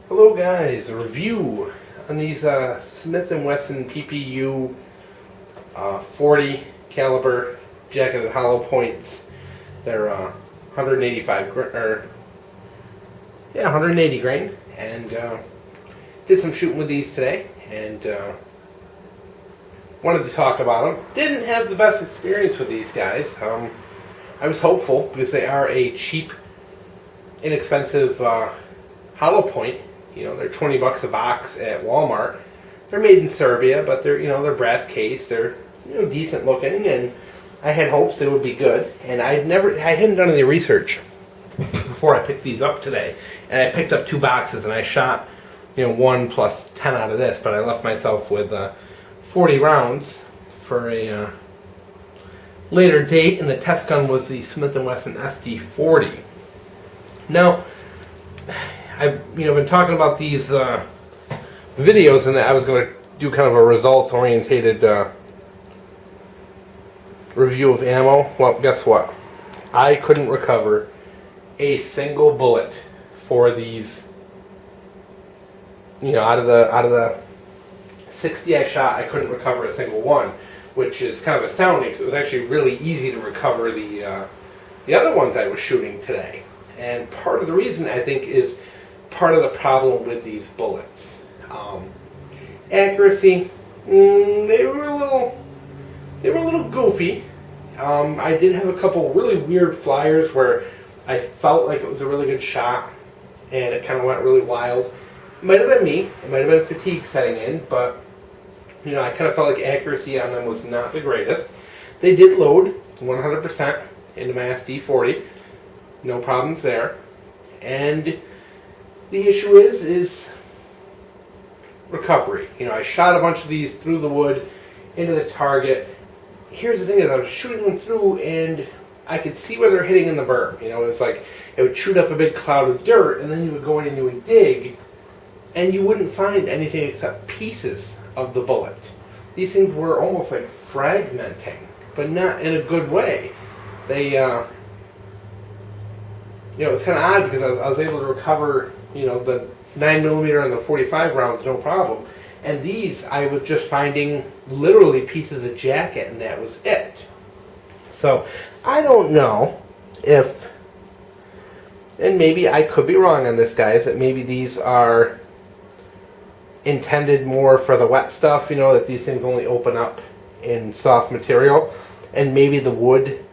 Hello guys, a review on these Smith and Wesson PPU 40 caliber jacketed hollow points. They're 180 grain, and did some shooting with these today, and wanted to talk about them. Didn't have the best experience with these guys. I was hopeful because they are a cheap, inexpensive hollow point. You know, they're $20 a box at Walmart. They're made in Serbia, but they're brass case. They're decent looking, and I had hopes they would be good. And I hadn't done any research before I picked these up today. And I picked up 2 boxes, and I shot 1 plus 10 out of this, but I left myself with 40 rounds for a later date. And the test gun was the Smith and Wesson SD40. Now, I've been talking about these videos, and I was going to do kind of a results-oriented review of ammo. Well, guess what? I couldn't recover a single bullet for these. Out of the 60 I shot, I couldn't recover a single one, which is kind of astounding because it was actually really easy to recover the other ones I was shooting today. And part of the reason, I think, is part of the problem with these bullets. Accuracy, they were a little goofy. I did have a couple really weird flyers where I felt like it was a really good shot, and it kind of went really wild. It might have been me. It might have been fatigue setting in, but I kind of felt like accuracy on them was not the greatest. They did load 100% into my SD40. No problems there. And the issue is recovery. I shot a bunch of these through the wood into the target. Here's the thing: is I was shooting them through, and I could see where they're hitting in the berm. It's like it would shoot up a big cloud of dirt, and then you would go in and you would dig, and you wouldn't find anything except pieces of the bullet. These things were almost like fragmenting, but not in a good way. They, it's kind of odd because I was able to recover, the 9mm and the 45 rounds, no problem. And these, I was just finding literally pieces of jacket, and that was it. So, I don't know if, and maybe I could be wrong on this, guys, that maybe these are intended more for the wet stuff, that these things only open up in soft material, and maybe the wood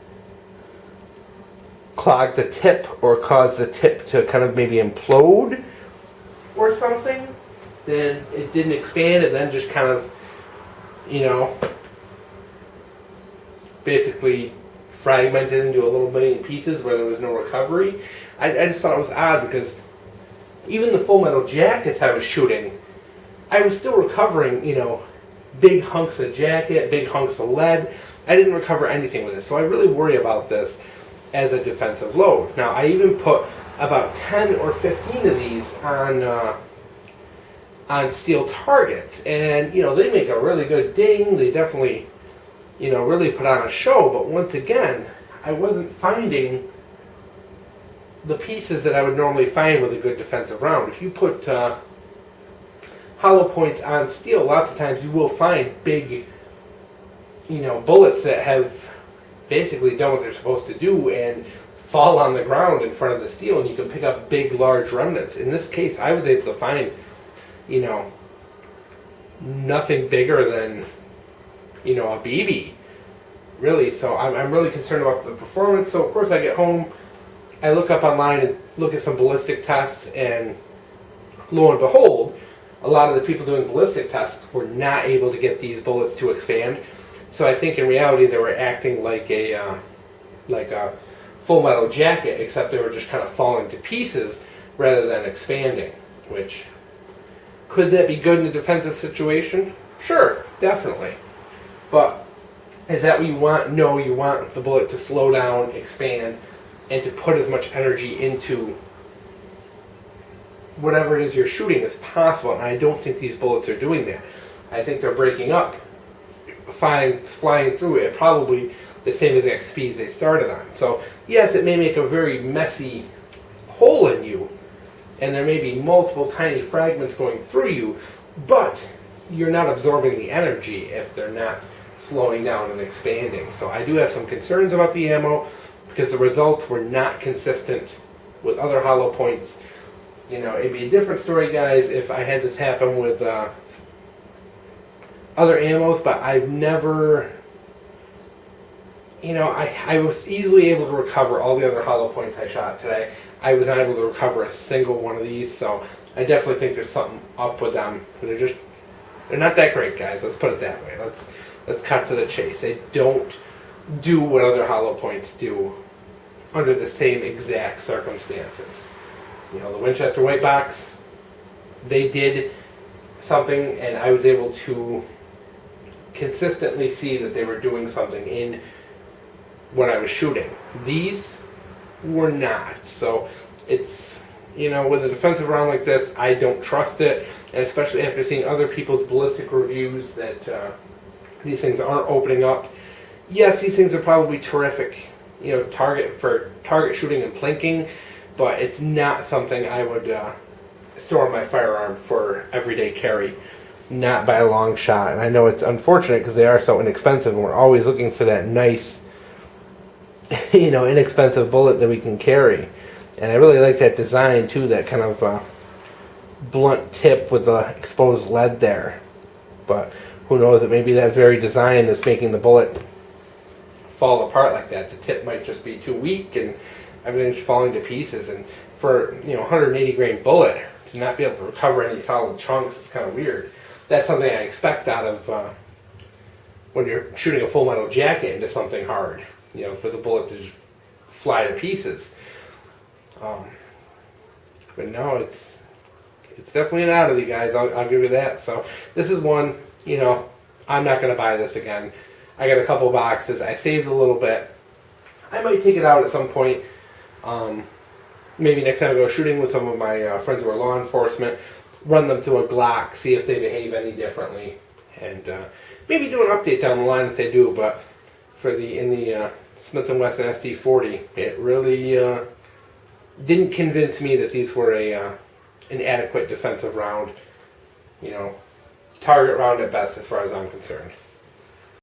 clog the tip or cause the tip to kind of maybe implode or something. Then it didn't expand, and then just kind of basically fragmented into a little million pieces where there was no recovery. I just thought it was odd because even the full metal jackets I was shooting, I was still recovering big hunks of jacket, big hunks of lead. I didn't recover anything with this, so I really worry about this as a defensive load. Now, I even put about 10 or 15 of these on steel targets, and they make a really good ding. They definitely really put on a show, but once again, I wasn't finding the pieces that I would normally find with a good defensive round. If you put hollow points on steel, lots of times you will find big bullets that have basically done what they're supposed to do and fall on the ground in front of the steel, and you can pick up big, large remnants. In this case, I was able to find nothing bigger than a BB, really. So I'm really concerned about the performance. So of course I get home, I look up online and look at some ballistic tests, and lo and behold, a lot of the people doing ballistic tests were not able to get these bullets to expand. So I think in reality they were acting like a full metal jacket, except they were just kind of falling to pieces rather than expanding. Which, could that be good in a defensive situation? Sure, definitely. But is that what you want? No, you want the bullet to slow down, expand, and to put as much energy into whatever it is you're shooting as possible. And I don't think these bullets are doing that. I think they're breaking up, flying through it, probably the same exact speeds they started on. So yes, it may make a very messy hole in you, and there may be multiple tiny fragments going through you, but you're not absorbing the energy if they're not slowing down and expanding. So I do have some concerns about the ammo because the results were not consistent with other hollow points. You know, it'd be a different story, guys, if I had this happen with other ammos, but I've never, you know, I was easily able to recover all the other hollow points I shot today. I was not able to recover a single one of these, so I definitely think there's something up with them. They're not that great, guys. Let's put it that way. Let's cut to the chase. They don't do what other hollow points do under the same exact circumstances. You know, the Winchester White Box, they did something, and I was able to consistently see that they were doing something in what I was shooting. These were not. So it's, you know, with a defensive round like this, I don't trust it, and especially after seeing other people's ballistic reviews that these things aren't opening up. Yes, these things are probably terrific, you know, target shooting and plinking, but it's not something I would store in my firearm for everyday carry. Not by a long shot. And I know it's unfortunate because they are so inexpensive, and we're always looking for that nice, you know, inexpensive bullet that we can carry. And I really like that design too, that kind of blunt tip with the exposed lead there. But who knows, it may be that very design that's making the bullet fall apart like that. The tip might just be too weak and everything's falling to pieces. And for, you know, 180 grain bullet to not be able to recover any solid chunks is kind of weird. That's something I expect out of when you're shooting a full metal jacket into something hard, you know, for the bullet to just fly to pieces. But no, it's definitely an oddity, guys. I'll give you that. So this is one, you know, I'm not going to buy this again. I got a couple boxes. I saved a little bit. I might take it out at some point. Maybe next time I go shooting with some of my friends who are law enforcement, run them through a Glock, see if they behave any differently, and maybe do an update down the line if they do. But in the Smith and Wesson SD40, it really didn't convince me that these were an adequate defensive round. You know, target round at best as far as I'm concerned.